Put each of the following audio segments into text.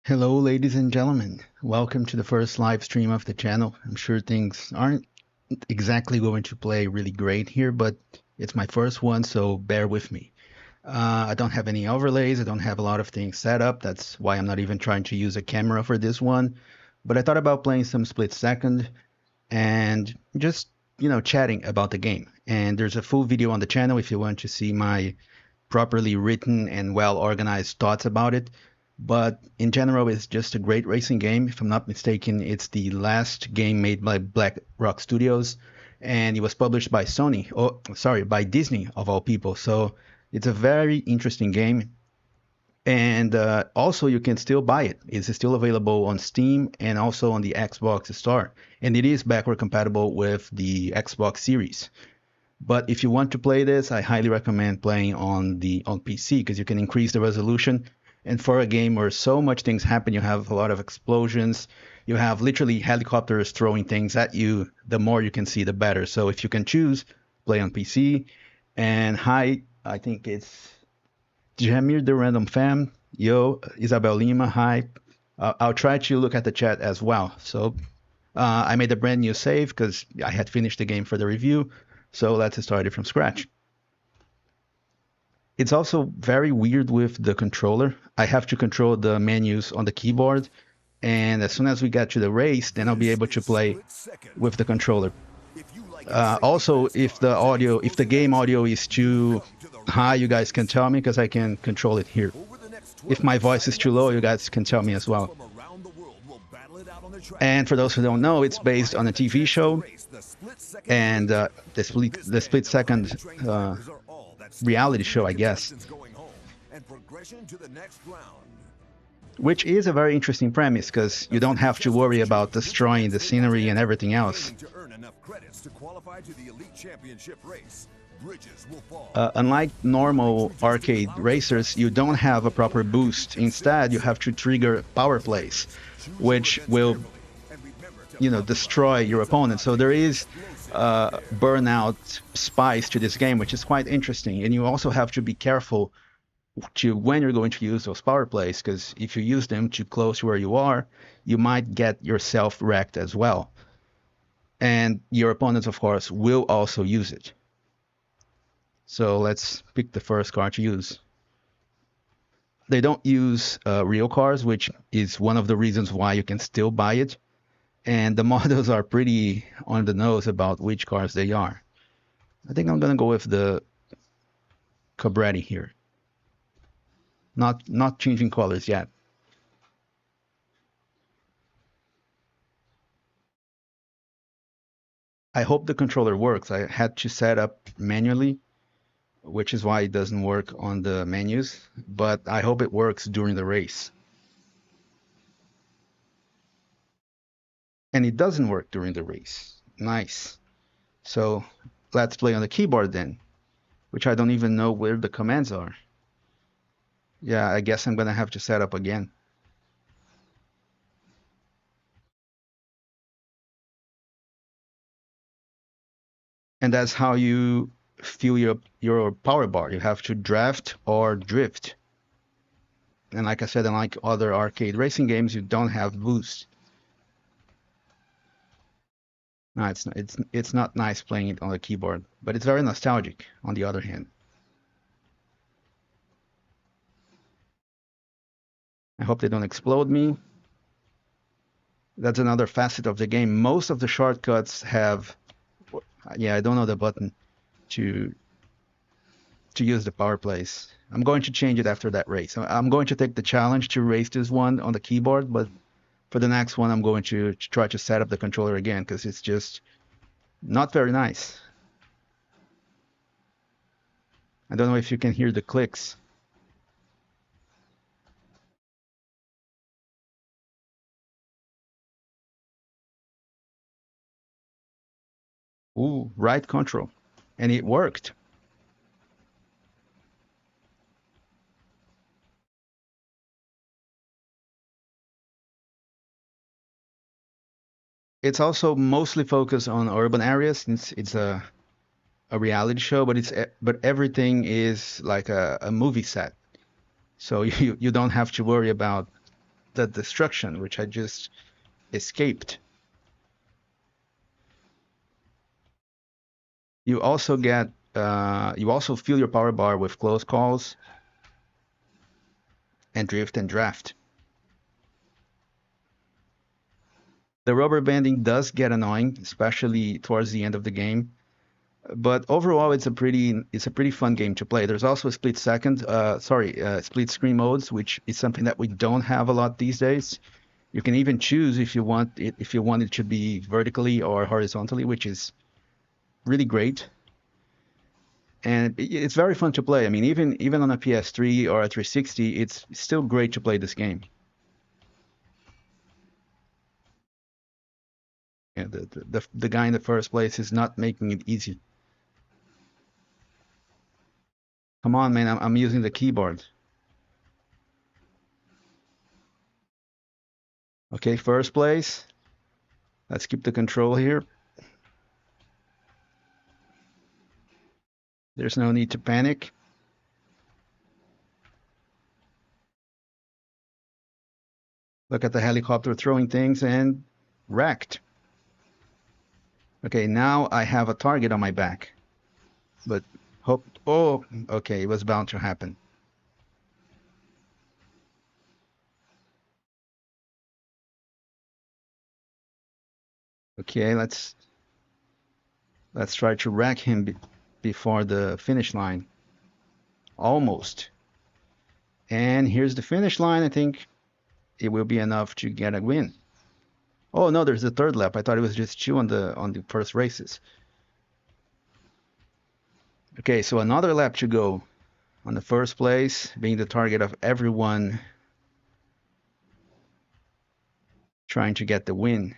Hello, ladies and gentlemen. Welcome to the first live stream of the channel. I'm sure things aren't exactly going to play really great here, but it's my first one, so bear with me. I don't have any overlays. I don't have a lot of things set up. That's why I'm not even trying to use a camera for this one. But I thought about playing some split second and just, chatting about the game. And there's a full video on the channel if you want to see my properly written and well organized thoughts about it. But in general, it's just a great racing game. If I'm not mistaken, it's the last game made by Black Rock Studios, and it was published by Sony. Oh, sorry, by Disney of all people. So it's a very interesting game, and also you can still buy it. It's still available on Steam and also on the Xbox Store, and it is backward compatible with the Xbox Series. But if you want to play this, I highly recommend playing on PC because you can increase the resolution. And for a game where so much things happen, you have a lot of explosions, you have literally helicopters throwing things at you. The more you can see, the better. So if you can choose, play on PC. And hi, I think it's Jamir the Random Fam. Yo, Isabel Lima. Hi. I'll try to look at the chat as well. So I made a brand new save because I had finished the game for the review. So let's start it from scratch. It's also very weird with the controller. I have to control the menus on the keyboard, and as soon as we get to the race, then I'll be able to play with the controller. Also, if the game audio is too high, you guys can tell me because I can control it here. If my voice is too low, you guys can tell me as well. And for those who don't know, it's based on a TV show, and the split second reality show, I guess, which is a very interesting premise because you don't have to worry about destroying the scenery and everything else. Unlike normal arcade racers, you don't have a proper boost. Instead, you have to trigger power plays, which will, destroy your opponent. So there is burnout spice to this game, which is quite interesting. And you also have to be careful to when you're going to use those power plays, because if you use them too close to where you are, you might get yourself wrecked as well. And your opponents, of course, will also use it. So let's pick the first car to use. They don't use real cars, which is one of the reasons why you can still buy it. And the models are pretty on the nose about which cars they are. I think I'm gonna go with the Cobretti here. Not changing colors yet. I hope the controller works. I had to set up manually, which is why it doesn't work on the menus, but I hope it works during the race. And it doesn't work during the race. Nice. So let's play on the keyboard then, which I don't even know where the commands are. Yeah, I guess I'm gonna have to set up again. And that's how you feel your power bar. You have to draft or drift. And like I said, unlike other arcade racing games, you don't have boost. No, it's not nice playing it on the keyboard, but it's very nostalgic on the other hand. I hope they don't explode me. That's another facet of the game. Most of the shortcuts have, yeah, I don't know the button to use the power plays. I'm going to change it after that race. I'm going to take the challenge to race this one on the keyboard, but for the next one, I'm going to try to set up the controller again because it's just not very nice. I don't know if you can hear the clicks. Ooh, right control. And it worked. It's also mostly focused on urban areas since it's a reality show, but everything is like a movie set. So you don't have to worry about the destruction, which I just escaped. You also get you also fill your power bar with close calls and drift and draft. The rubber banding does get annoying, especially towards the end of the game. But overall, it's a pretty fun game to play. There's also split screen modes, which is something that we don't have a lot these days. You can even choose if you want it to be vertically or horizontally, which is really great. And it's very fun to play. I mean, even on a PS3 or a 360, it's still great to play this game. Yeah, the guy in the first place is not making it easy. Come on, man, I'm using the keyboard. Okay, first place. Let's keep the control here. There's no need to panic. Look at the helicopter throwing things and wrecked. Okay, now I have a target on my back. But oh, okay, it was bound to happen. Okay, let's try to wreck him before the finish line. Almost. And here's the finish line. I think it will be enough to get a win. Oh no, there's the third lap. I thought it was just two on the first races. Okay, so another lap to go on the first place, being the target of everyone trying to get the win.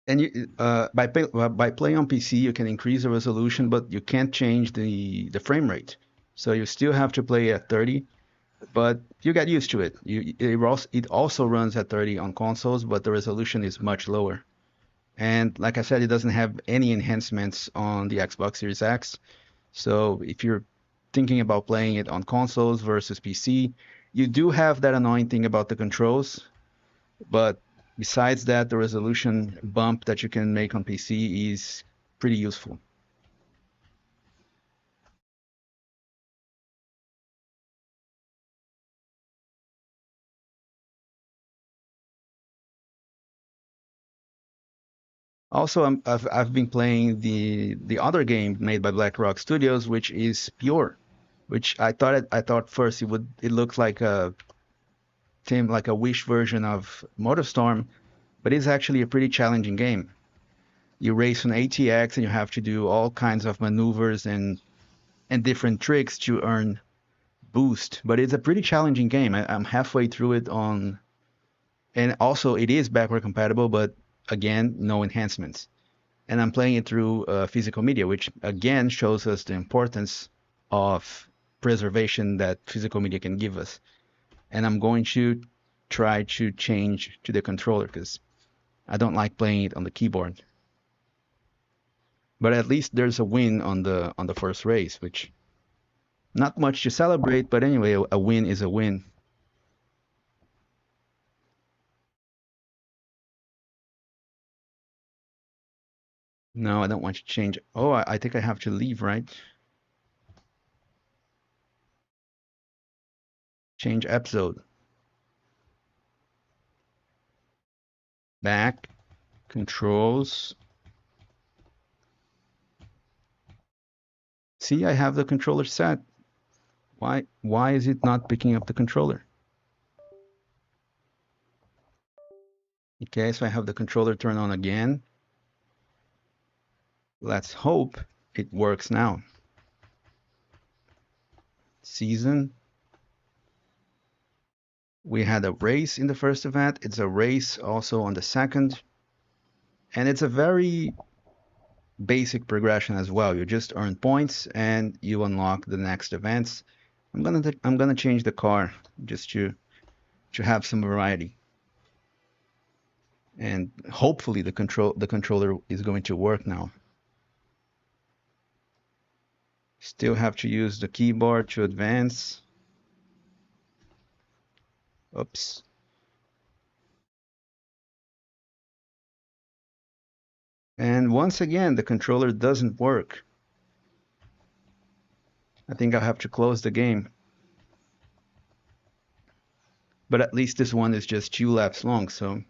And by playing on PC, you can increase the resolution, but you can't change the frame rate. So you still have to play at 30, but you get used to it. It also runs at 30 on consoles, but the resolution is much lower. And like I said, it doesn't have any enhancements on the Xbox Series X. So if you're thinking about playing it on consoles versus PC, you do have that annoying thing about the controls, but besides that, the resolution bump that you can make on PC is pretty useful. Also, I've been playing the other game made by BlackRock Studios, which is Pure, which I thought first it looked like a Wish version of MotorStorm, but it's actually a pretty challenging game. You race on ATX and you have to do all kinds of maneuvers and different tricks to earn boost. But it's a pretty challenging game. I'm halfway through it on, and also it is backward compatible, but again, no enhancements. And I'm playing it through physical media, which again shows us the importance of preservation that physical media can give us. And I'm going to try to change to the controller because I don't like playing it on the keyboard. But at least there's a win on the first race, which not much to celebrate, but anyway, a win is a win. No, I don't want to change. Oh, I think I have to leave, right? Change episode. Back, controls. See, I have the controller set. Why is it not picking up the controller? Okay, so I have the controller turned on again. Let's hope it works now. Season. We had a race in the first event. It's a race also on the second. And it's a very basic progression as well. You just earn points and you unlock the next events. I'm gonna change the car just to have some variety. And hopefully the controller is going to work now. Still have to use the keyboard to advance. Oops. And once again, the controller doesn't work. I think I'll have to close the game. But at least this one is just 2 laps long, so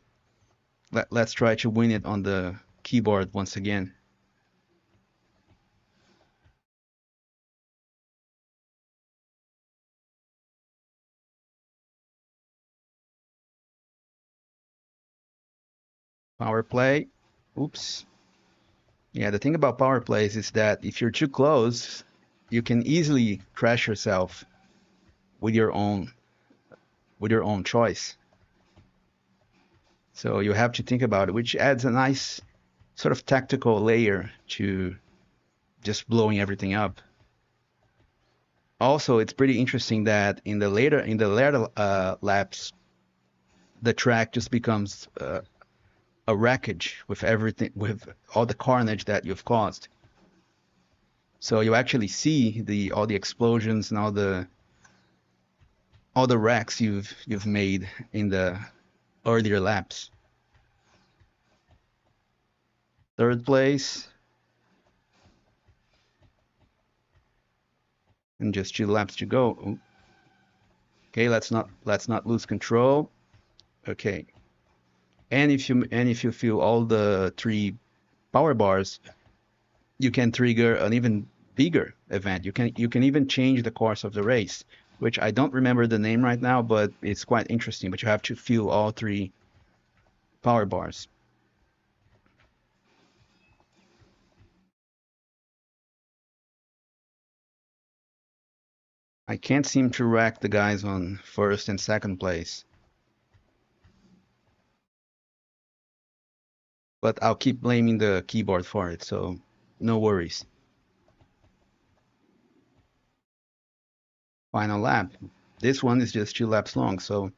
let's try to win it on the keyboard once again. Power play. Oops. Yeah, the thing about power plays is that if you're too close, you can easily crash yourself with your own choice. So you have to think about it, which adds a nice sort of tactical layer to just blowing everything up. Also, it's pretty interesting that in the later laps, the track just becomes a wreckage with everything, with all the carnage that you've caused. So you actually see all the explosions and all the wrecks you've made in the earlier laps. Third place, and just 2 laps to go. Okay, let's not lose control. Okay, and if you fill all the 3 power bars, you can trigger an even bigger event. You can even change the course of the race, which I don't remember the name right now, but it's quite interesting. But you have to fill all 3 power bars. I can't seem to rack the guys on first and second place, but I'll keep blaming the keyboard for it, so no worries. Final lap. This one is just 2 laps long, so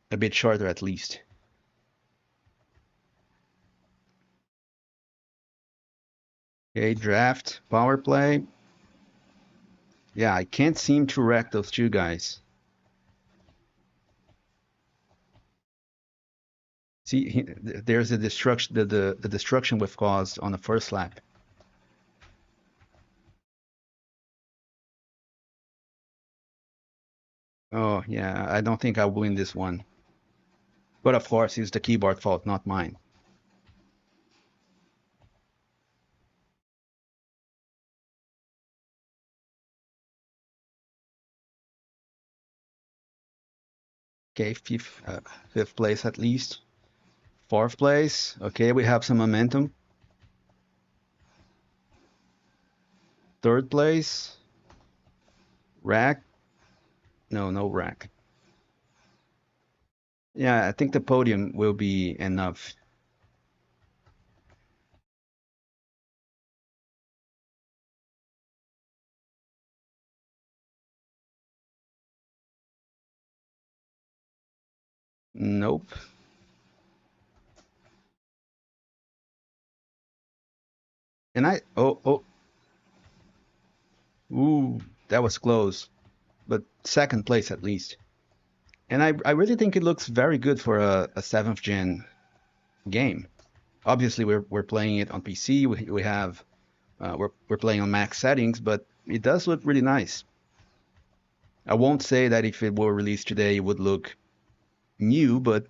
a bit shorter at least. Okay, draft, power play. Yeah, I can't seem to wreck those 2 guys. See, there's a destruction, the destruction we've caused on the first lap. Oh, yeah, I don't think I'll win this one. But of course, it's the keyboard fault, not mine. Okay, fifth place at least. Fourth place. Okay, we have some momentum. Third place. Rack. No, no rack. Yeah, I think the podium will be enough. Nope. And ooh, that was close. But second place at least. And I really think it looks very good for a 7th gen game. Obviously, we're playing it on PC. We have we're playing on max settings, but it does look really nice. I won't say that if it were released today, it would look new, but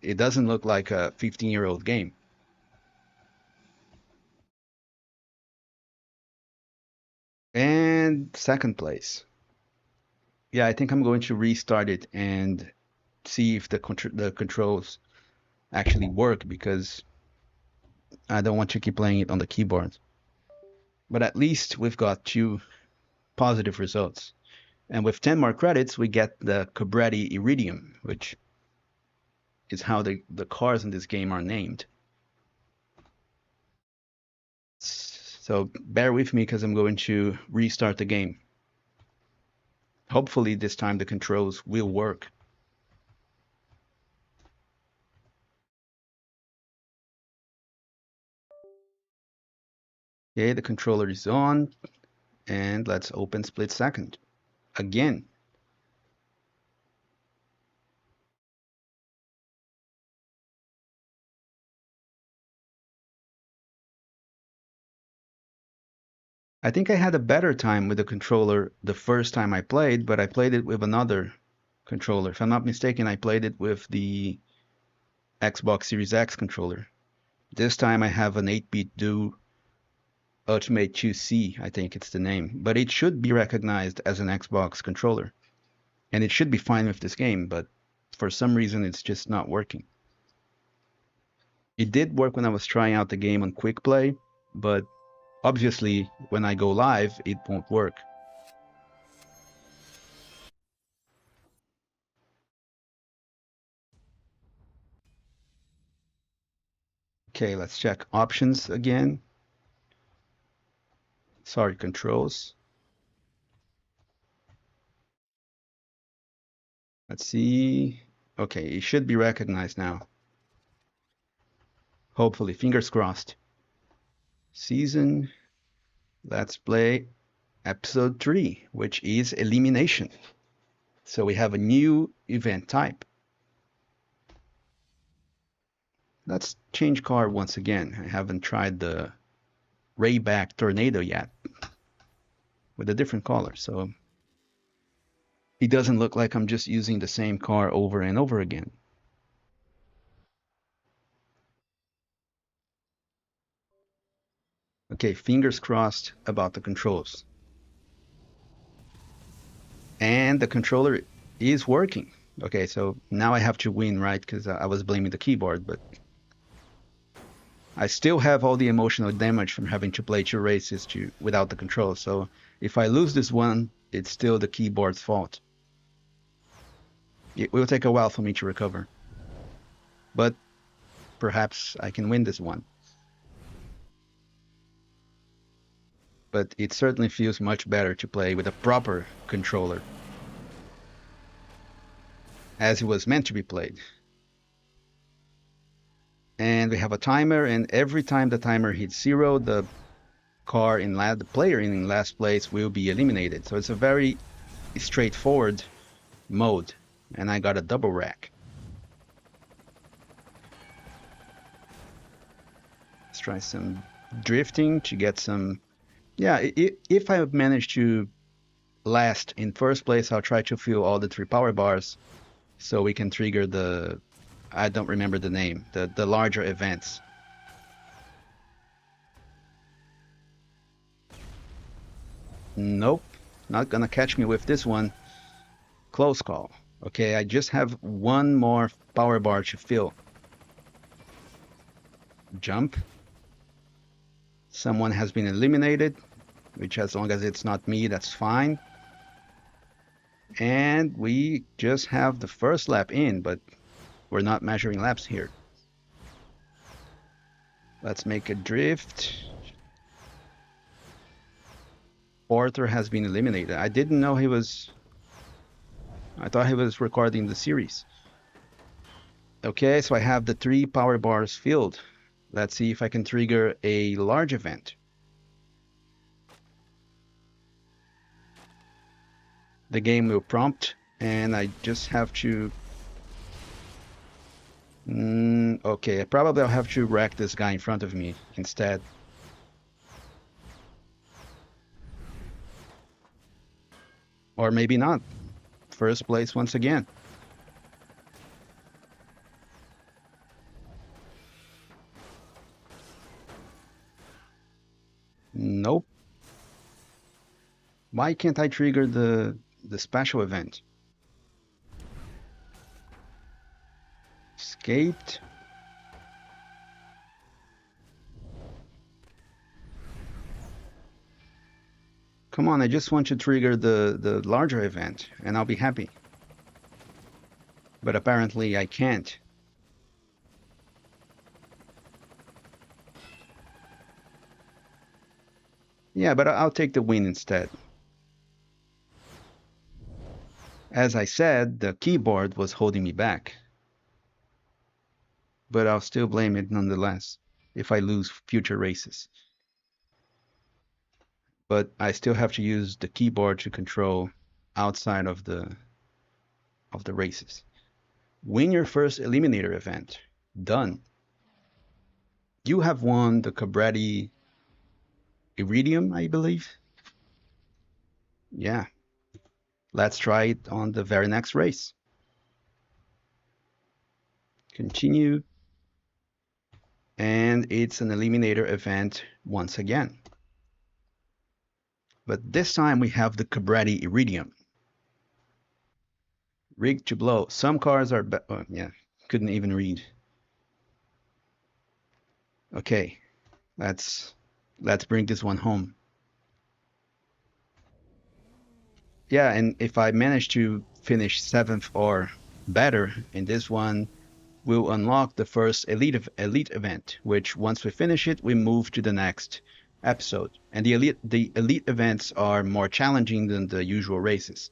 it doesn't look like a 15-year-old game. And second place. Yeah, I think I'm going to restart it and see if the controls actually work because I don't want to keep playing it on the keyboard. But at least we've got 2 positive results. And with 10 more credits, we get the Cobretti Iridium, which is how the cars in this game are named. So bear with me because I'm going to restart the game. Hopefully this time the controls will work. Okay, the controller is on, and let's open split second again. I think I had a better time with the controller the first time I played, but I played it with another controller. If I'm not mistaken, I played it with the Xbox Series X controller. This time I have an 8-bit Do Ultimate 2C, I think it's the name, but it should be recognized as an Xbox controller. And it should be fine with this game, but for some reason it's just not working. It did work when I was trying out the game on Quick Play, but obviously when I go live, it won't work. Okay, let's check options again. Sorry, controls. Let's see. Okay, it should be recognized now. Hopefully, fingers crossed. Season, let's play episode 3, which is elimination. So we have a new event type. Let's change car once again. I haven't tried the Rayback Tornado yet with a different color, so it doesn't look like I'm just using the same car over and over again. Okay, fingers crossed about the controls. And the controller is working. Okay, so now I have to win, right? Because I was blaming the keyboard, but I still have all the emotional damage from having to play 2 races without the control. So if I lose this one, it's still the keyboard's fault. It will take a while for me to recover, but perhaps I can win this one. But it certainly feels much better to play with a proper controller, as it was meant to be played. And we have a timer, and every time the timer hits 0, the player in last place will be eliminated. So it's a very straightforward mode, and I got a double rack. Let's try some drifting to get some. Yeah, if I manage to last in first place, I'll try to fill all the 3 power bars so we can trigger the. I don't remember the name, the larger events. Nope, not gonna catch me with this one. Close call. Okay, I just have 1 more power bar to fill. Jump. Someone has been eliminated, which as long as it's not me, that's fine. And we just have the first lap in, but we're not measuring laps here. Let's make a drift. Arthur has been eliminated. I didn't know he was. I thought he was recording the series. Okay, so I have the 3 power bars filled. Let's see if I can trigger a large event. The game will prompt, and I just have to. Okay, probably I'll have to wreck this guy in front of me instead. Or maybe not. First place once again. Nope. Why can't I trigger the special event? Escaped. Come on, I just want to trigger the larger event and I'll be happy. But apparently I can't. Yeah, but I'll take the win instead. As I said, the keyboard was holding me back. But I'll still blame it nonetheless if I lose future races. but I still have to use the keyboard to control outside of the races. Win your first eliminator event. Done. You have won the Cabretti Iridium, I believe. Yeah. Let's try it on the very next race. Continue. And it's an eliminator event once again. But this time we have the Cabretti Iridium. Rigged to blow. Some cars are... Oh, yeah, couldn't even read. Okay, let's bring this one home. Yeah, and if I manage to finish 7th or better in this one, we'll unlock the first elite event, which once we finish it, we move to the next episode. And the elite events are more challenging than the usual races.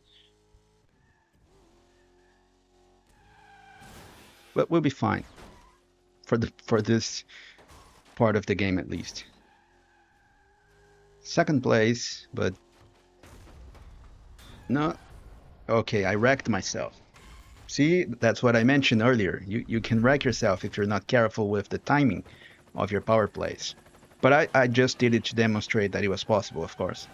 But we'll be fine for this part of the game at least. Second place, but no. Okay, I wrecked myself. See, that's what I mentioned earlier. You can wreck yourself if you're not careful with the timing of your power plays. But I just did it to demonstrate that it was possible, of course.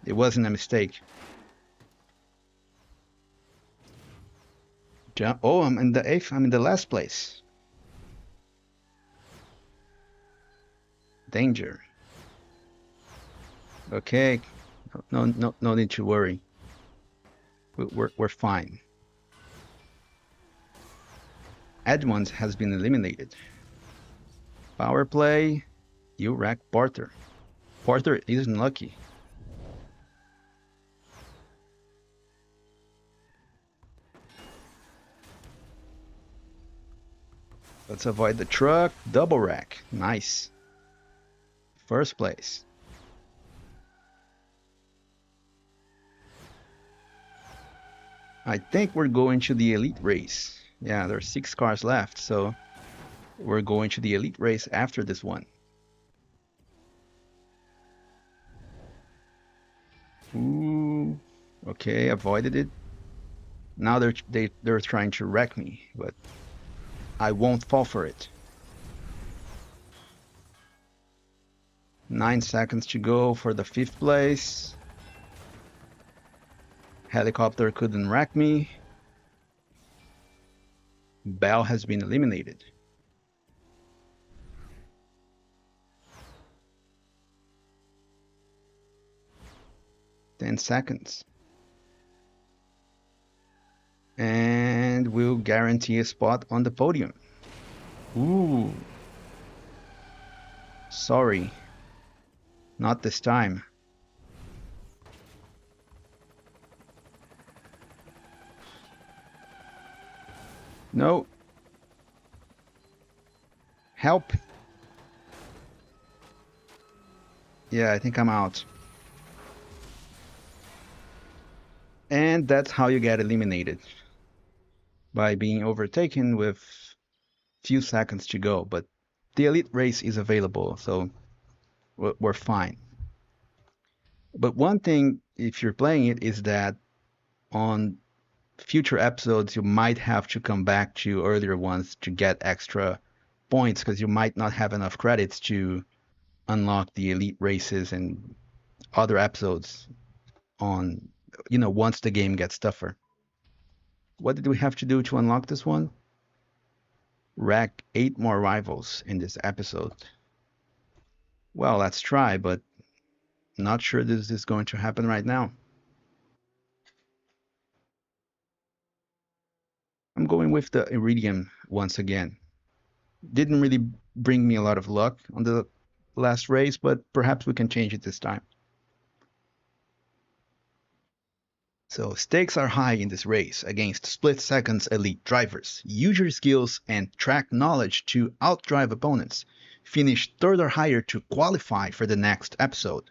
It wasn't a mistake. Oh, I'm in the 8th. I'm in the last place. Danger. Okay. No need to worry. We're fine. Edmonds has been eliminated. Power play. You wreck Porter. Porter isn't lucky. Let's avoid the truck. Double wreck. Nice. First place. I think we're going to the elite race. Yeah, there's 6 cars left, so we're going to the elite race after this one. Ooh, okay, avoided it. Now they're trying to wreck me, but I won't fall for it. 9 seconds to go for the 5th place. Helicopter couldn't wreck me. Bell has been eliminated. Ten seconds. And we'll guarantee a spot on the podium. Ooh. Sorry. Not this time. No. Help. Yeah, I think I'm out. And that's how you get eliminated. By being overtaken with few seconds to go. But the elite race is available, so we're fine. But one thing, if you're playing it, is that on future episodes, you might have to come back to earlier ones to get extra points because you might not have enough credits to unlock the elite races and other episodes on, once the game gets tougher. What did we have to do to unlock this one? Rack 8 more rivals in this episode. Well, let's try, but not sure this is going to happen right now. I'm going with the Iridium once again. Didn't really bring me a lot of luck on the last race, but perhaps we can change it this time. So stakes are high in this race against split seconds elite drivers. Use your skills and track knowledge to outdrive opponents. Finish 3rd or higher to qualify for the next episode.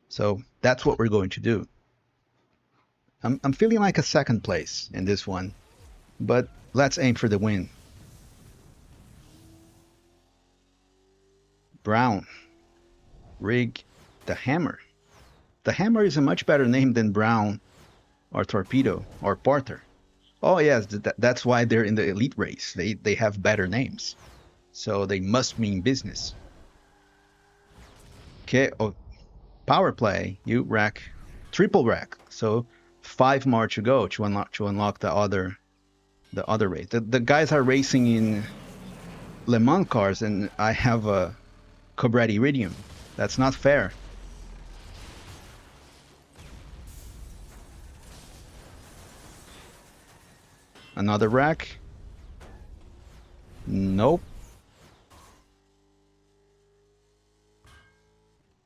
So that's what we're going to do. I'm feeling like a 2nd place in this one, but let's aim for the win. Brown. Rig, the Hammer. The Hammer is a much better name than Brown or Torpedo or Porter. Oh yes, that's why they're in the elite race. They have better names, so they must mean business. Okay, oh, power play. You rack, triple rack. So 5 more to go to unlock the other race. The guys are racing in Le Mans cars, and I have a Cobretti Iridium. That's not fair. Another rack. Nope.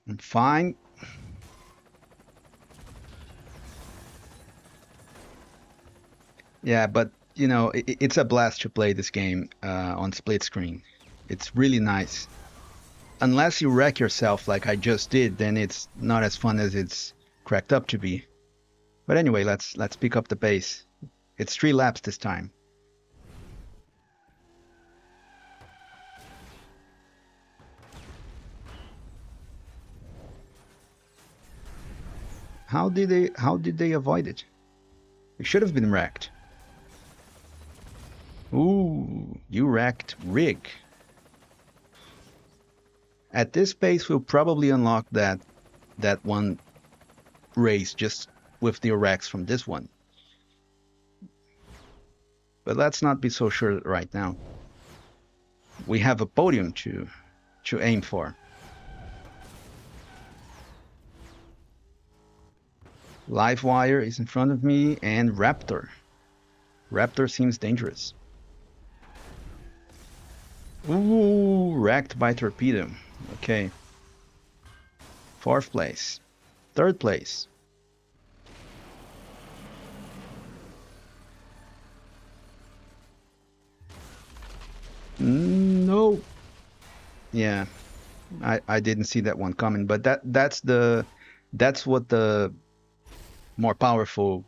I'm fine. Yeah, but you know, it's a blast to play this game on split screen. It's really nice. Unless you wreck yourself like I just did, then it's not as fun as it's cracked up to be. But anyway, let's pick up the pace. It's 3 laps this time. How did they avoid it? It should have been wrecked. Ooh, you wrecked Rig. At this pace, we'll probably unlock that one race just with the wrecks from this one. But let's not be so sure right now. We have a podium to aim for. Livewire is in front of me, and Raptor. Raptor seems dangerous. Ooh, wrecked by Torpedo. Okay. 4th place. 3rd place. No. Yeah. I didn't see that one coming, but that's what the more powerful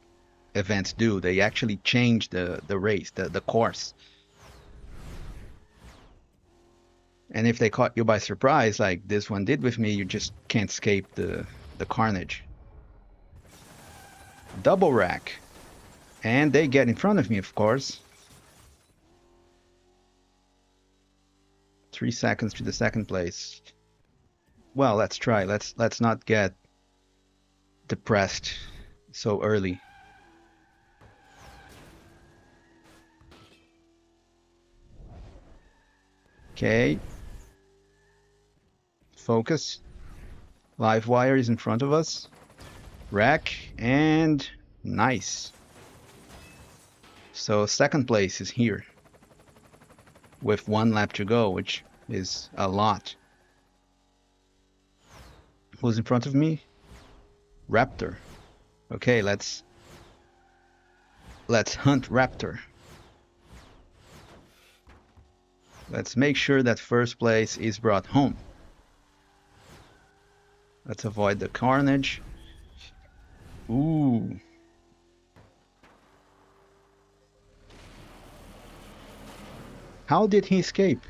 events do. They actually change the race, the course. And if they caught you by surprise, like this one did with me, you just can't escape the carnage. Double rack. And they get in front of me, of course. 3 seconds to the 2nd place. Well, let's try. Let's not get depressed so early. Okay. Focus. Livewire is in front of us. Rack, and nice. So 2nd place is here with 1 lap to go, which is a lot. Who's in front of me? Raptor. Okay, let's hunt Raptor. Let's make sure that 1st place is brought home. Let's avoid the carnage. Ooh. How did he escape?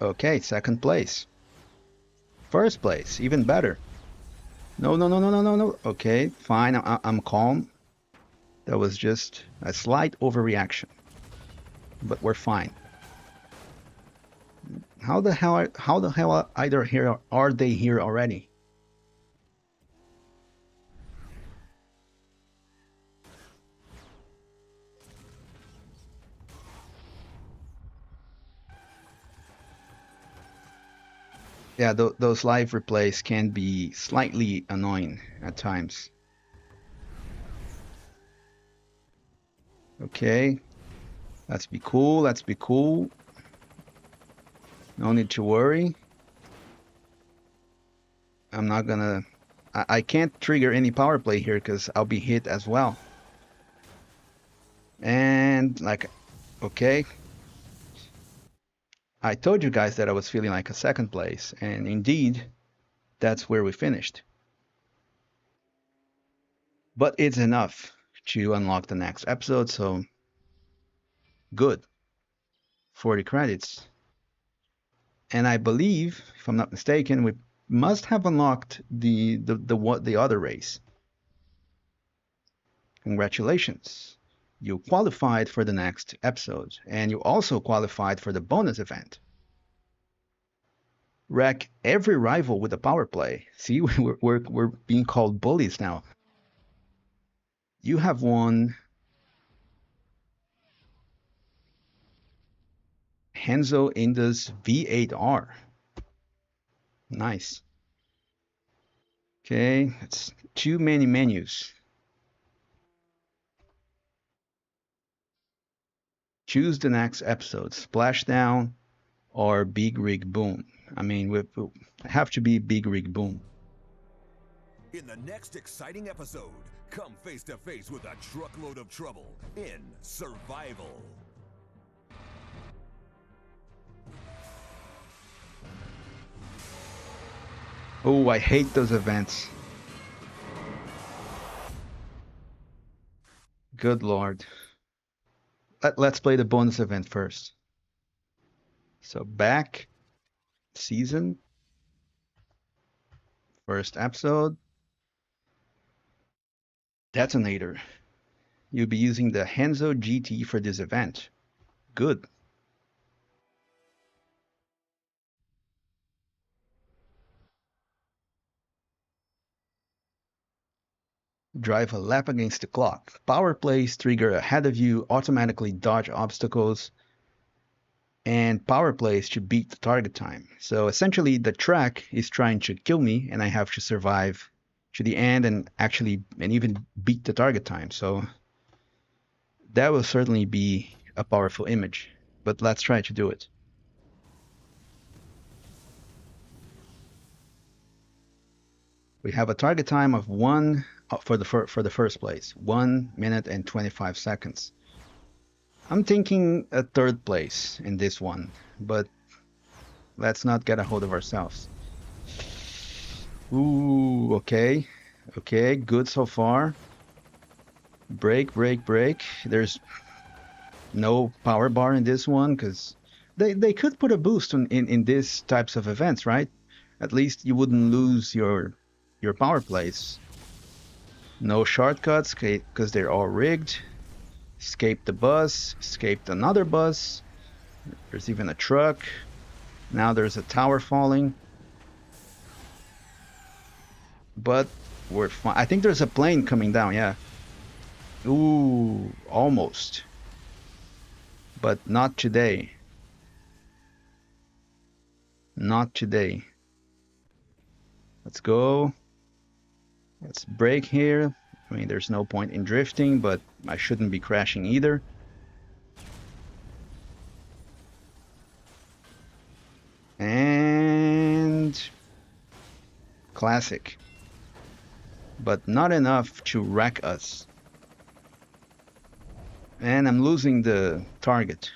Okay, 2nd place. 1st place, even better. No, no, no, no, no, no, no. Okay, fine, I'm calm. That was just a slight overreaction. But we're fine. How the hell are they here already? Yeah, those live replays can be slightly annoying at times. Okay, let's be cool, let's be cool. No need to worry. I'm not gonna... I can't trigger any power play here because I'll be hit as well. And like, okay. I told you guys that I was feeling like a 2nd place, and indeed, that's where we finished. But it's enough to unlock the next episode. So good, 40 credits. And I believe, if I'm not mistaken, we must have unlocked the other race. Congratulations. You qualified for the next episode, and you also qualified for the bonus event. Wreck every rival with a power play. See, we're being called bullies now. You have won Hanzo Indus V8R. Nice. Okay, it's too many menus. Choose the next episode, Splashdown or Big Rig Boom. I mean, we have to be Big Rig Boom. In the next exciting episode, come face to face with a truckload of trouble in Survival. Oh, I hate those events. Good Lord. Let's play the bonus event first. So back, season, first episode, detonator. You'll be using the Hanzo GT for this event. Good. Drive a lap against the clock. Power plays trigger ahead of you, automatically dodge obstacles, and power plays to beat the target time. So essentially the track is trying to kill me and I have to survive to the end and even beat the target time. So that will certainly be a powerful image, but let's try to do it. We have a target time of one for the first place, 1 minute and 25 seconds. I'm thinking a third place in this one, but let's not get a hold of ourselves. Ooh, okay. Okay, good so far. Break, break, break. There's no power bar in this one because they could put a boost in these types of events, right? At least you wouldn't lose your power plays. No shortcuts because they're all rigged. Escape the bus, escaped another bus. There's even a truck. Now there's a tower falling. But we're fine. I think there's a plane coming down, yeah. Ooh, almost. But not today. Not today. Let's go. Let's brake here. I mean, there's no point in drifting, but I shouldn't be crashing either. And classic. But not enough to wreck us. And I'm losing the target.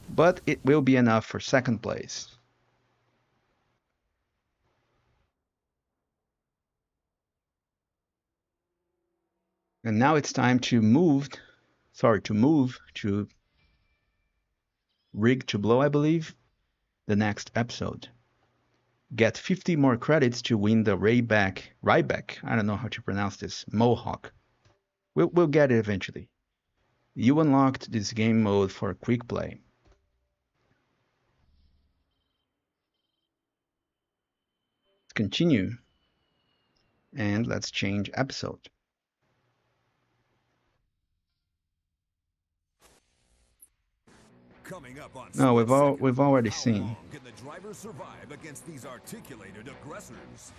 But it will be enough for second place. And now it's time to move to Rig to Blow, I believe, the next episode. Get 50 more credits to win the Ryback, I don't know how to pronounce this, Mohawk. We'll get it eventually. You unlocked this game mode for quick play. Let's continue. And let's change episode. Coming up on No, we've already seen. How long can the driver survive against these articulated aggressors?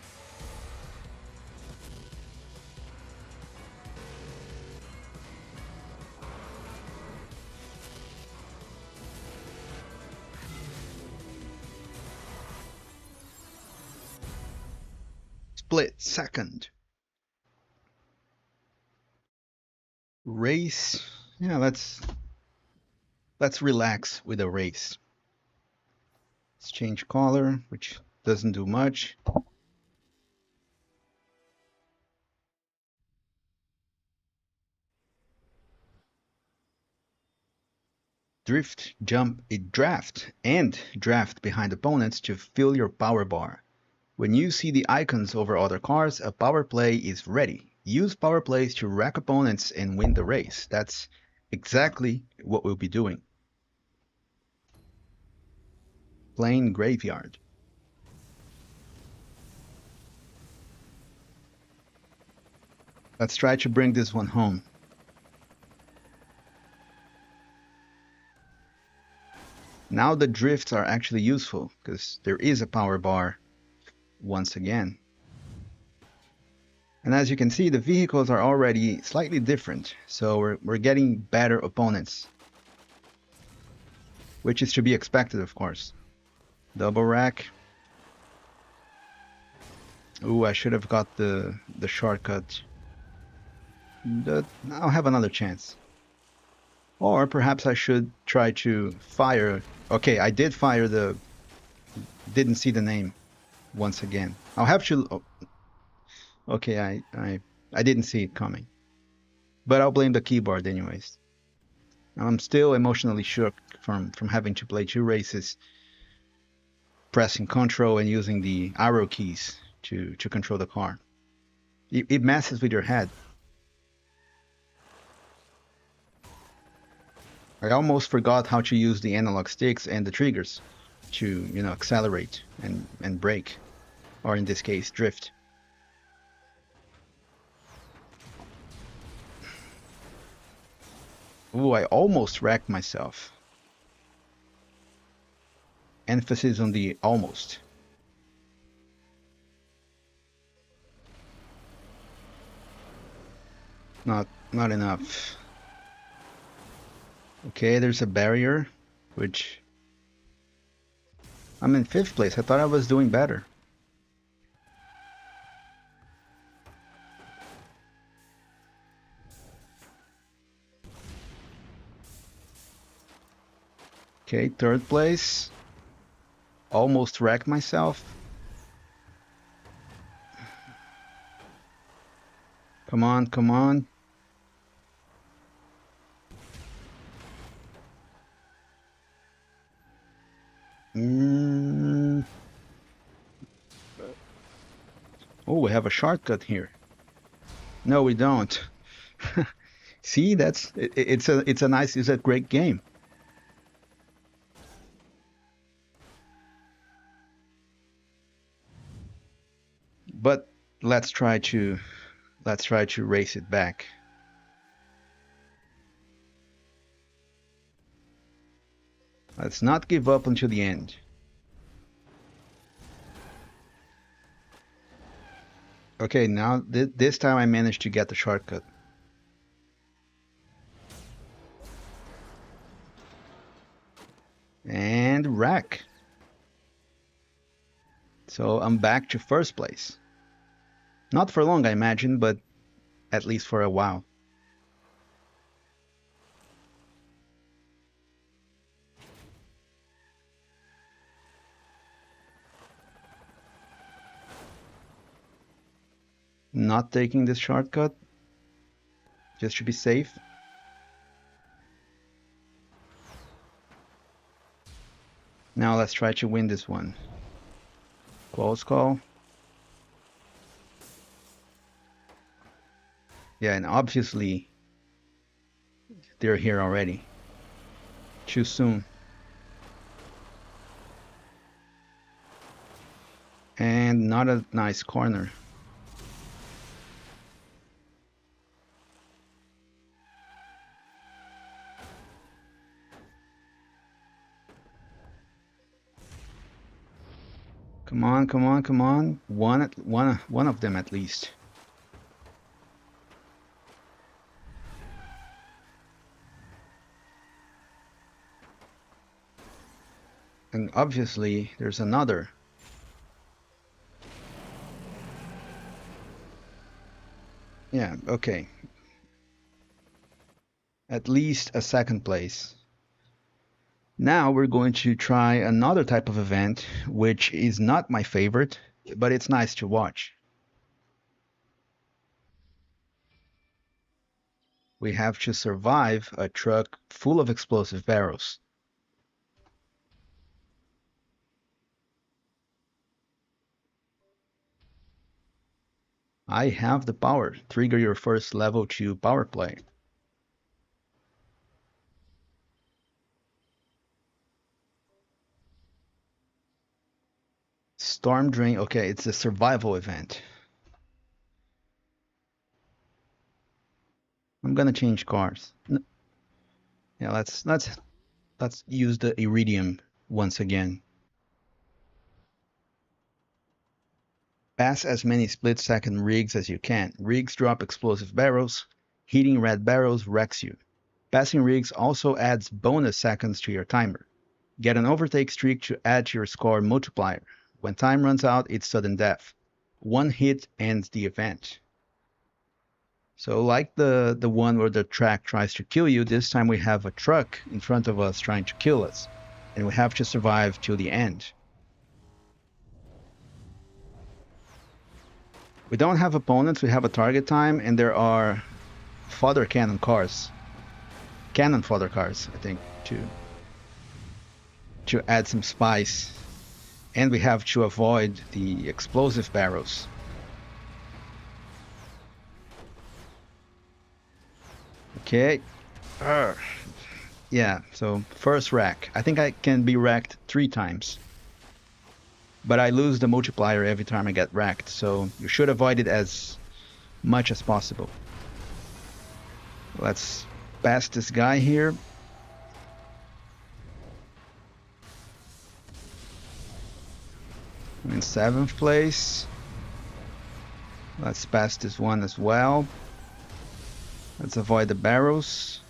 Split second. Race. Yeah, let's relax with a race. Let's change color, which doesn't do much. draft and draft behind opponents to fill your power bar. When you see the icons over other cars, a power play is ready. Use power plays to wreck opponents and win the race. That's exactly what we'll be doing. Playing Graveyard. Let's try to bring this one home. Now the drifts are actually useful because there is a power bar once again. And as you can see, the vehicles are already slightly different, so we're getting better opponents, which is to be expected, of course. Double rack. Ooh, I should have got the shortcut. I'll have another chance. Or perhaps I should try to fire. Okay, I did fire the... Didn't see the name once again. I'll have to... Oh. Okay, I didn't see it coming. But I'll blame the keyboard anyways. I'm still emotionally shook from having to play 2 races, pressing control and using the arrow keys to control the car. It messes with your head. I almost forgot how to use the analog sticks and the triggers to, accelerate and brake, or in this case, drift. Ooh, I almost wrecked myself. Emphasis on the almost. Not enough. Okay, there's a barrier, which... I'm in 5th place. I thought I was doing better. Okay, 3rd place. Almost wrecked myself. Come on, come on. Oh, we have a shortcut here. No, we don't. See, it's a great game. But let's try to race it back. Let's not give up until the end. Okay, now this time I managed to get the shortcut. And wreck. So I'm back to 1st place. Not for long, I imagine, but at least for a while. Not taking this shortcut, just to be safe. Now let's try to win this one. Close call. Yeah, and obviously they're here already. Too soon. And not a nice corner. Come on, come on, come on. One of them at least. And obviously there's another. Yeah, okay. At least a 2nd place. Now we're going to try another type of event, which is not my favorite, but it's nice to watch. we have to survive a truck full of explosive barrels. I have the power. Trigger your first level 2 power play. Storm Drain. Okay, it's a survival event. I'm gonna change cars. Yeah, let's use the Iridium once again. Pass as many split-second rigs as you can. Rigs drop explosive barrels. Hitting red barrels wrecks you. Passing rigs also adds bonus seconds to your timer. Get an overtake streak to add to your score multiplier. When time runs out, it's sudden death. One hit ends the event. So like the one where the track tries to kill you, this time we have a truck in front of us trying to kill us. And we have to survive till the end. We don't have opponents, we have a target time, and there are fodder cannon cars. Cannon fodder cars, I think, to add some spice. And we have to avoid the explosive barrels. Okay. Yeah, so first rack. I think I can be racked 3 times. But I lose the multiplier every time I get racked, so you should avoid it as much as possible. Let's pass this guy here. I'm in 7th place. Let's pass this one as well. Let's avoid the barrels.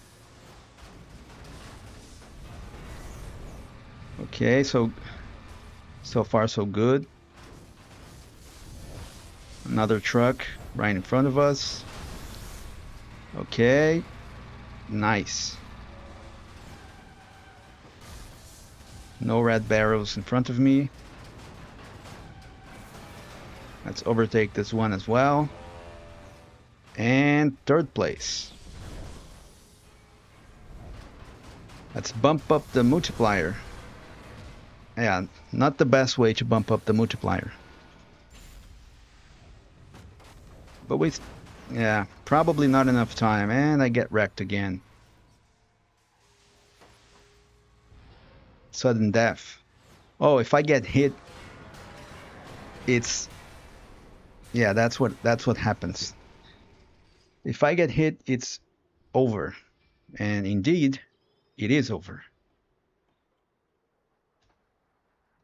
Okay, so far so good. Another truck right in front of us. Okay, nice. No red barrels in front of me. Let's overtake this one as well. And 3rd place. Let's bump up the multiplier. Yeah, not the best way to bump up the multiplier. But yeah, probably not enough time, and I get wrecked again. Sudden death. Oh, if I get hit, yeah, that's what happens. If I get hit, it's over. And indeed, it is over.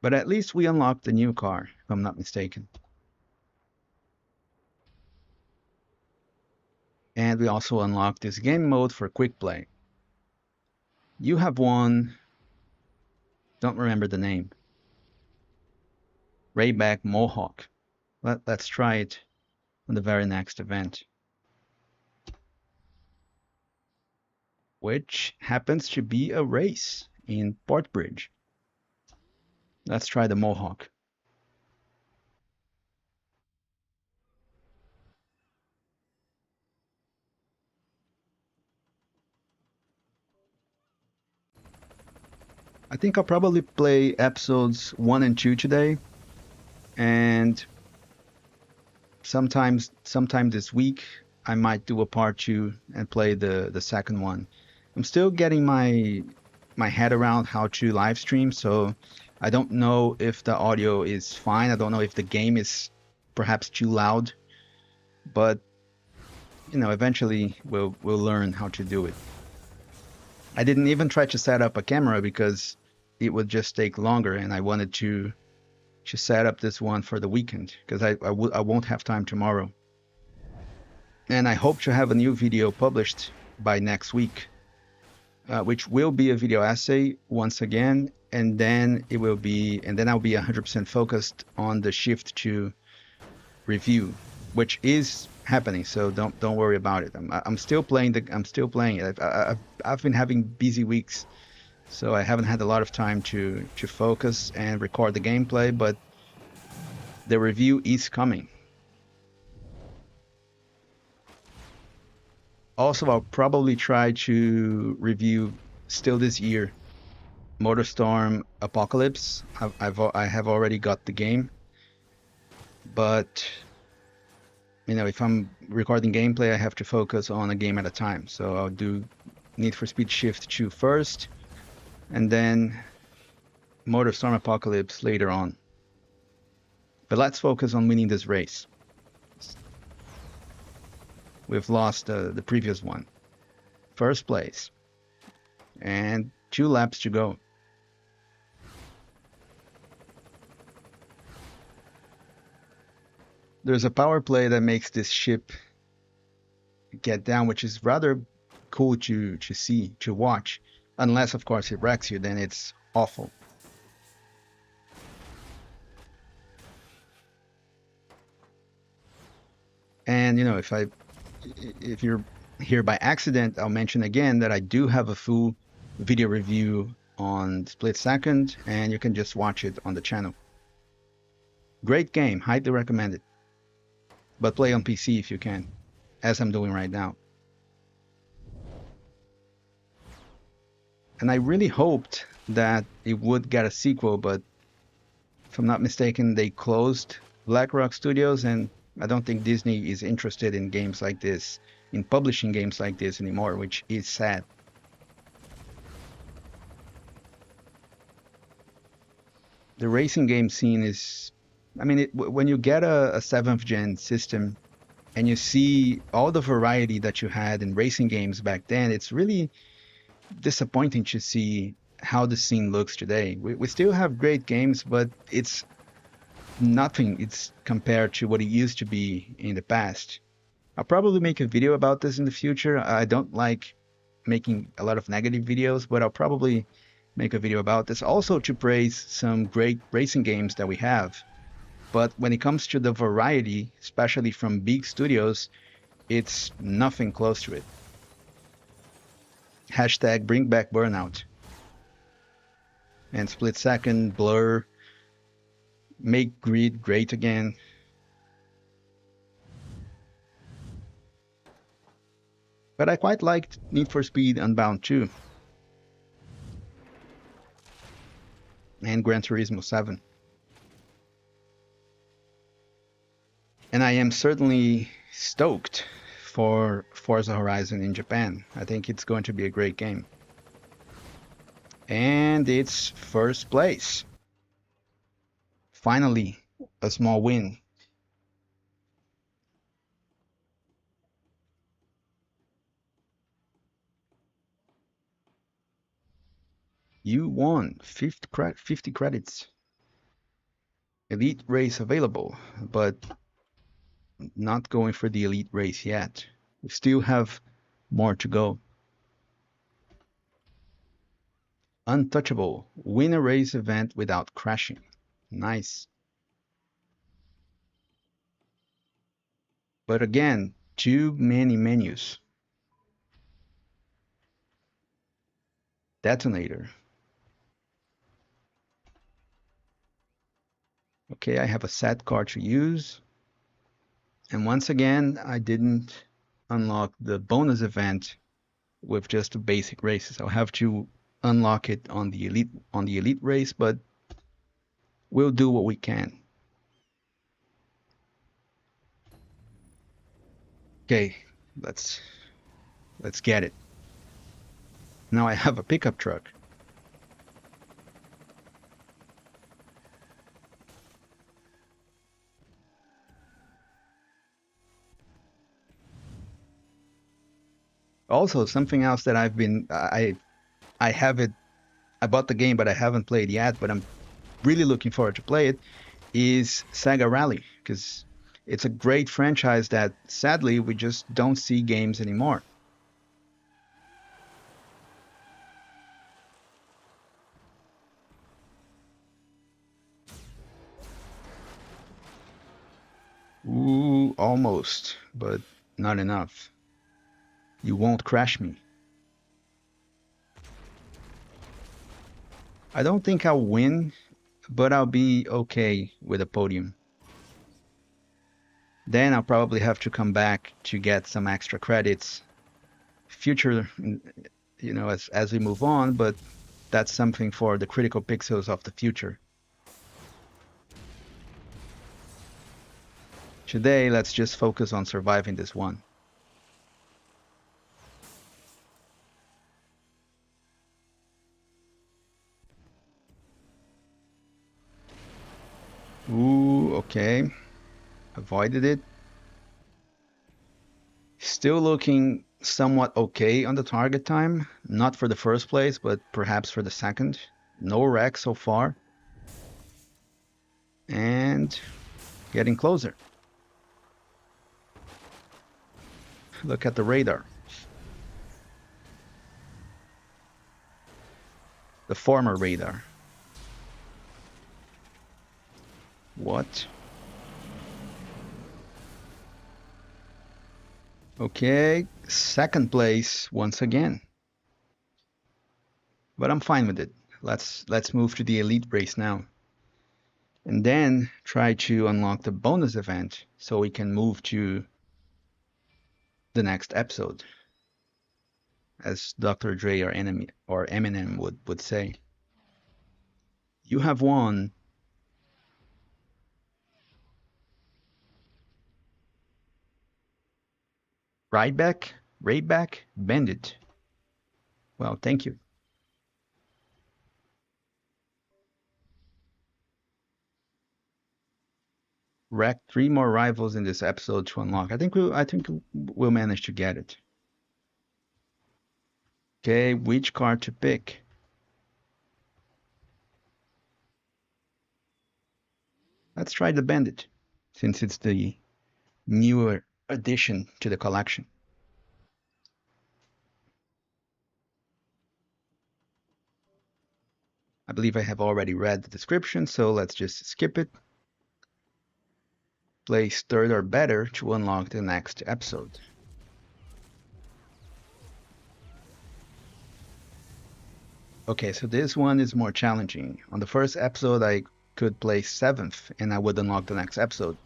But at least we unlocked the new car, if I'm not mistaken. And we also unlocked this game mode for quick play. You have won, don't remember the name, Rayback Mohawk. Let's try it on the very next event, which happens to be a race in Portbridge. Let's try the Mohawk. I think I'll probably play episodes 1 and 2 today, and sometime this week I might do a part 2 and play the second one. I'm still getting my head around how to live stream, so I don't know if the audio is fine. I don't know if the game is perhaps too loud, but you know, eventually we'll learn how to do it. I didn't even try to set up a camera because it would just take longer, and I wanted to set up this one for the weekend because I won't have time tomorrow. And I hope to have a new video published by next week, which will be a video essay once again, and then I'll be 100% focused on the Shift 2 review, which is happening. So don't worry about it. I'm still playing it. I've been having busy weeks, so I haven't had a lot of time to focus and record the gameplay, but the review is coming. Also, I'll probably try to review still this year MotorStorm Apocalypse. I have already got the game, but if I'm recording gameplay, I have to focus on a game at a time. So I'll do Need for Speed Shift 2 first, and then MotorStorm Apocalypse later on. But let's focus on winning this race. We've lost the previous one. First place. And 2 laps to go. There's a power play that makes this ship get down, which is rather cool to see, to watch. Unless, of course, it wrecks you, then it's awful. And if you're here by accident, I'll mention again that I do have a full video review on Split Second, and you can just watch it on the channel. Great game, highly recommended. But play on PC if you can, as I'm doing right now. And I really hoped that it would get a sequel, but if I'm not mistaken, they closed BlackRock Studios, and I don't think Disney is interested in games like this, in publishing games like this anymore, which is sad. The racing game scene is, when you get a 7th gen system and you see all the variety that you had in racing games back then, it's really disappointing to see how the scene looks today. We still have great games, but it's nothing. It's compared to what it used to be in the past. I'll probably make a video about this in the future. I don't like making a lot of negative videos, but I'll probably make a video about this. Also to praise some great racing games that we have. But when it comes to the variety, especially from big studios, it's nothing close to it. Hashtag bring back Burnout. And Split Second, Blur, make Grid great again. But I quite liked Need for Speed Unbound too. And Gran Turismo 7. And I am certainly stoked for Forza Horizon in Japan. I think it's going to be a great game. And it's first place. Finally, a small win. You won 50 credits. Elite race available, but not going for the elite race yet. We still have more to go. Untouchable. Win a race event without crashing. Nice. But again, too many menus. Detonator. Okay, I have a set card to use. And once again, I didn't unlock the bonus event with just the basic races. I'll have to unlock it on the elite race, but we'll do what we can. Okay, let's get it. Now I have a pickup truck. Also, something else that I have it. I bought the game, but I haven't played yet. But I'm really looking forward to play it. Is Sega Rally, because it's a great franchise that sadly we just don't see games anymore. Ooh, almost, but not enough. You won't crash me. I don't think I'll win, but I'll be okay with a podium. Then I'll probably have to come back to get some extra credits future, as we move on, but that's something for the critical pixels of the future. Today, let's just focus on surviving this one. Ooh, okay. Avoided it. Still looking somewhat okay on the target time. Not for the first place, but perhaps for the second. No wreck so far. And getting closer. Look at the radar. The former radar. What? Okay, second place once again. But I'm fine with it. Let's move to the elite race now. And then try to unlock the bonus event so we can move to the next episode. As Dr. Dre or Eminem would say. You have won. Raidback, Bandit. Well, thank you. Wreck 3 more rivals in this episode to unlock. I think we'll manage to get it. Okay, which card to pick? Let's try the Bandit, since it's the newer addition to the collection. I believe I have already read the description, so let's just skip it. Place third or better to unlock the next episode. Okay, so this one is more challenging. On the first episode, I could place 7th and I would unlock the next episode.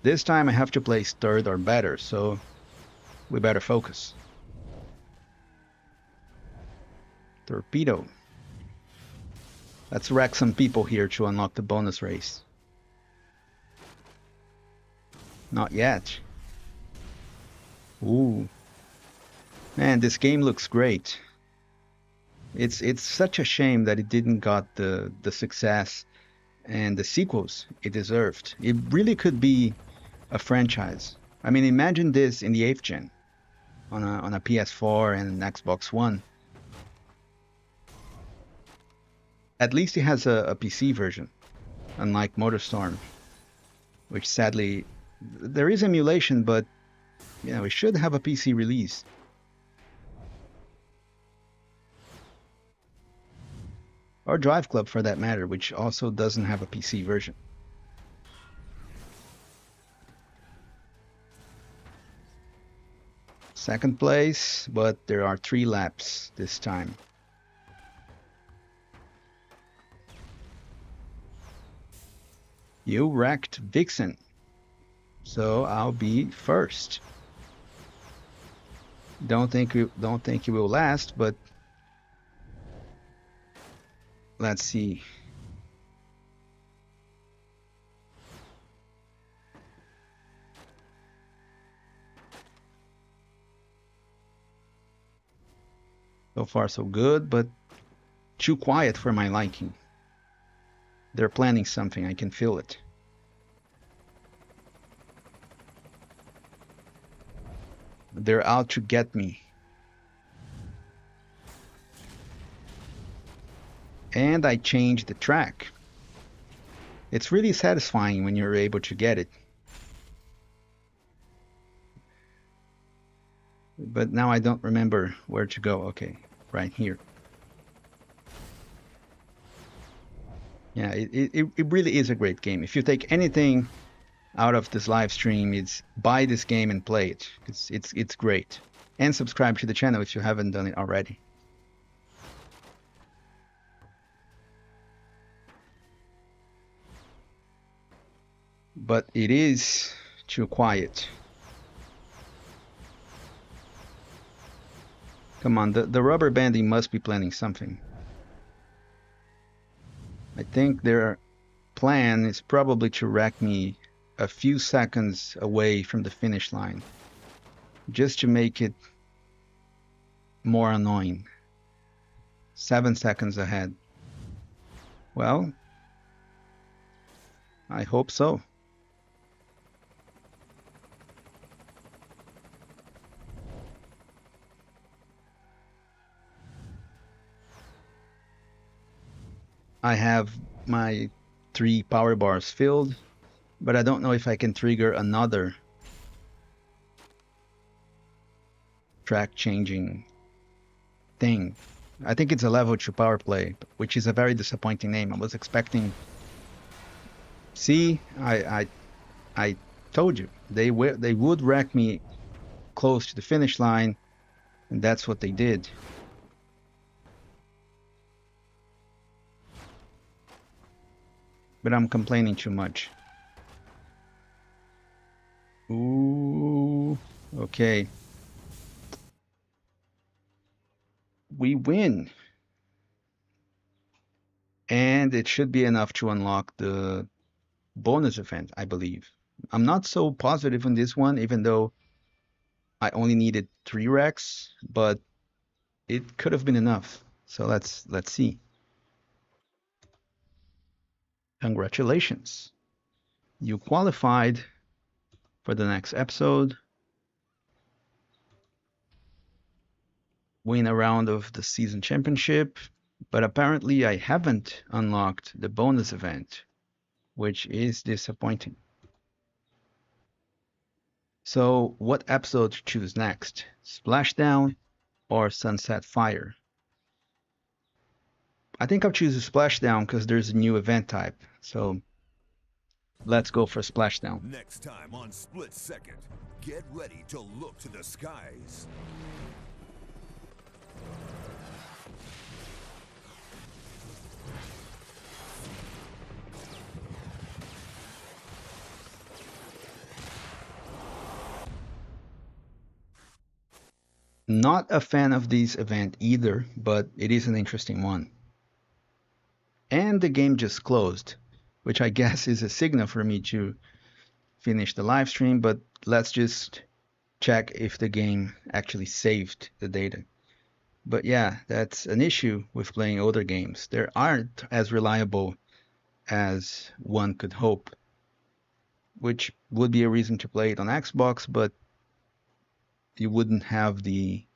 This time I have to place 3rd or better, so we better focus. Torpedo. Let's wreck some people here to unlock the bonus race. Not yet. Ooh. Man, this game looks great. It's such a shame that it didn't got the success and the sequels it deserved. It really could be a franchise. I mean, imagine this in the 8th gen on a PS4 and an Xbox One. At least it has a PC version, unlike MotorStorm, which sadly there is emulation, but it should have a PC release. Or Drive Club for that matter, which also doesn't have a PC version. Second place, but there are 3 laps this time. You wrecked Vixen, so I'll be first. Don't think you will last, but let's see. So far so good, but too quiet for my liking. They're planning something, I can feel it. They're out to get me. And I changed the track. It's really satisfying when you're able to get it. But now I don't remember where to go. Okay, right here. Yeah, it really is a great game. If you take anything out of this live stream, it's buy this game and play it. It's great. And subscribe to the channel if you haven't done it already. But it is too quiet. Come on, the rubber banding must be planning something. I think their plan is probably to wreck me a few seconds away from the finish line, just to make it more annoying. 7 seconds ahead. Well, I hope so. I have my 3 power bars filled, but I don't know if I can trigger another track changing thing. I think it's a level 2 power play, which is a very disappointing name. I was expecting. See, I told you they would wreck me close to the finish line, and that's what they did. But I'm complaining too much. Ooh, okay. We win. And it should be enough to unlock the bonus event, I believe. I'm not so positive on this one, even though I only needed 3 racks, but it could have been enough. So let's see. Congratulations. You qualified for the next episode. Win a round of the season championship, but apparently I haven't unlocked the bonus event, which is disappointing. So what episode to choose next? Splashdown or Sunset Fire? I think I'll choose a Splashdown because there's a new event type. So let's go for Splashdown. Next time on Split Second, get ready to look to the skies. Not a fan of this event either, but it is an interesting one. And the game just closed, which I guess is a signal for me to finish the live stream, but let's just check if the game actually saved the data. But yeah, that's an issue with playing older games. They aren't as reliable as one could hope, which would be a reason to play it on Xbox, but you wouldn't have the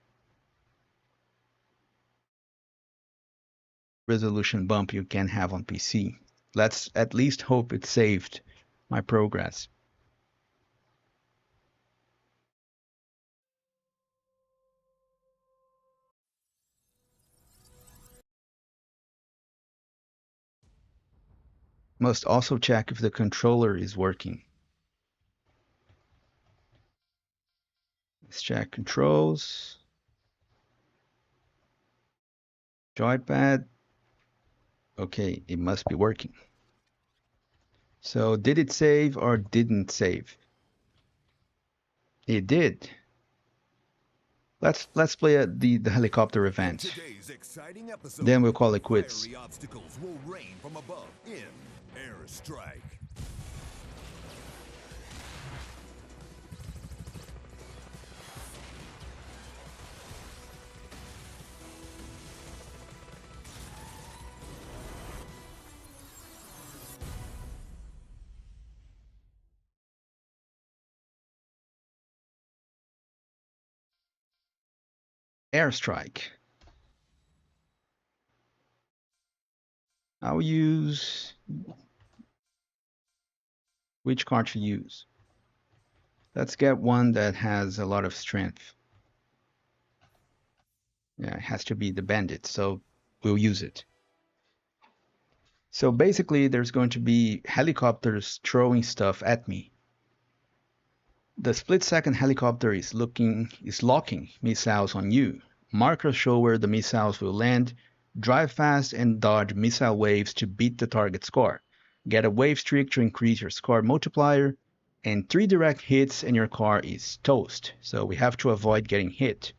resolution bump you can have on PC. Let's at least hope it saved my progress. Must also check if the controller is working. Let's check controls. Joypad. Okay, it must be working. So did it save or didn't save? It did. Let's play the helicopter event. Then we'll call it quits. Obstacles will rain from above in Airstrike. Airstrike. I'll use... Which card to use? Let's get one that has a lot of strength. Yeah, it has to be the bandit, so we'll use it. So basically, there's going to be helicopters throwing stuff at me. The split-second helicopter is locking missiles on you. Markers show where the missiles will land. Drive fast and dodge missile waves to beat the target score. Get a wave streak to increase your score multiplier. And 3 direct hits and your car is toast. So we have to avoid getting hit.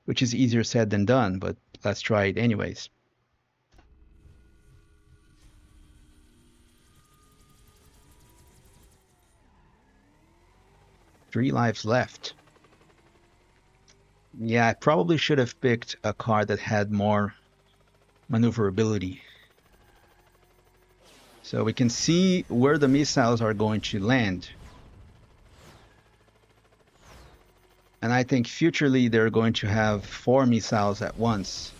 which is easier said than done, but let's try it anyways. Three lives left. Yeah, I probably should have picked a card that had more maneuverability. So we can see where the missiles are going to land. And I think futurely they're going to have 4 missiles at once.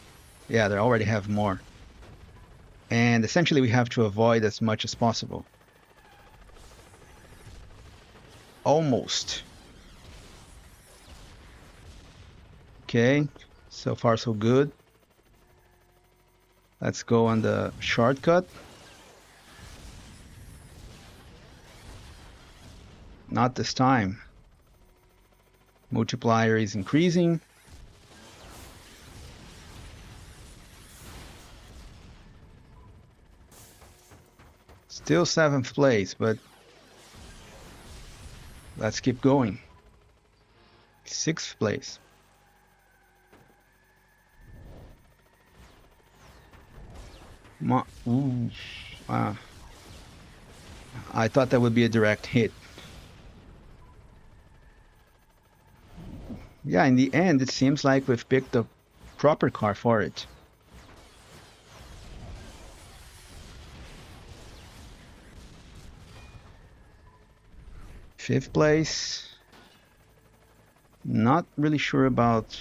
Yeah, they already have more. And essentially we have to avoid as much as possible. Almost. Okay, so far so good. Let's go on the shortcut. Not this time. Multiplier is increasing. Still 7th place, but let's keep going. 6th place. Ooh, I thought that would be a direct hit. Yeah, in the end, it seems like we've picked the proper car for it. Fifth place. Not really sure about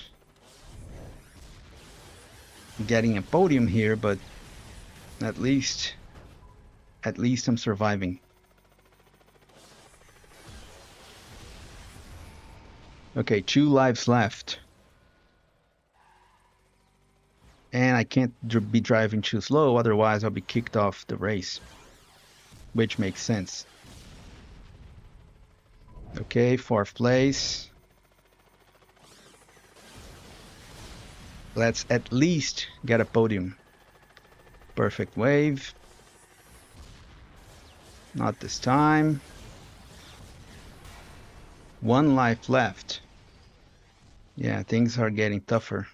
getting a podium here, but at least I'm surviving. Okay, 2 lives left. And I can't be driving too slow, otherwise I'll be kicked off the race. Which makes sense. Okay, 4th place. Let's at least get a podium. Perfect wave. Not this time. 1 life left. Yeah, things are getting tougher.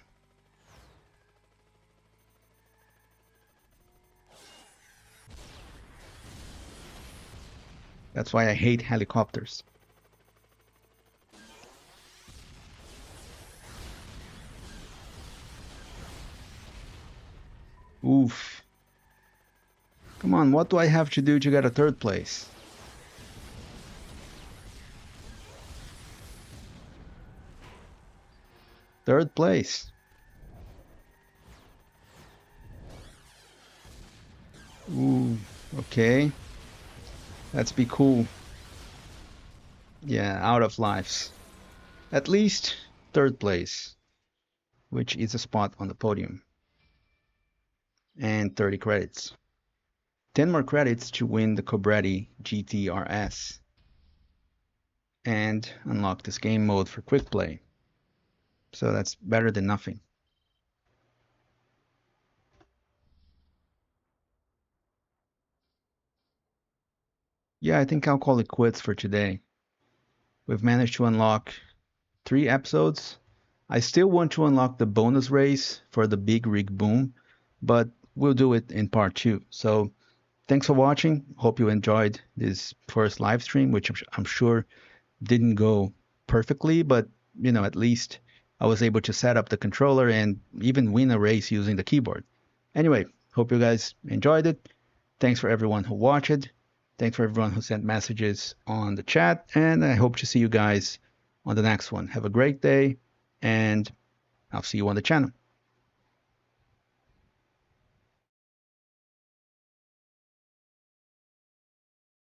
That's why I hate helicopters. Oof. Come on, what do I have to do to get a 3rd place? Third place. Ooh, okay. Let's be cool. Yeah, out of lives. At least 3rd place, which is a spot on the podium. And 30 credits. 10 more credits to win the Cobretti GT-RS. And unlock this game mode for quick play. So that's better than nothing. Yeah, I think I'll call it quits for today. We've managed to unlock 3 episodes. I still want to unlock the bonus race for the Big Rig Boom, but we'll do it in part 2. So thanks for watching. Hope you enjoyed this first live stream, which I'm sure didn't go perfectly, but you know, at least I was able to set up the controller and even win a race using the keyboard. Anyway, hope you guys enjoyed it. Thanks for everyone who watched. Thanks for everyone who sent messages on the chat, and I hope to see you guys on the next one. Have a great day, and I'll see you on the channel.